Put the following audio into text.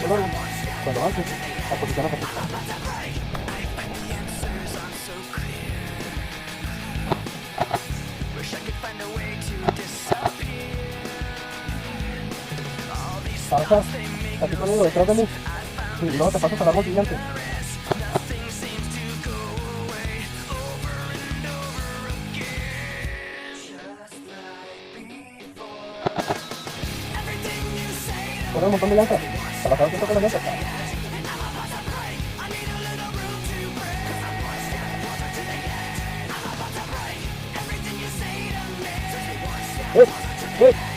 luego, cuando avances, a posicionar aquí. Pasas aquí conmigo detrás de mí y luego te pasas al árbol gigante. Pon un montón de llantas para saber que toca las llantas. ¡Eh! ¡Eh!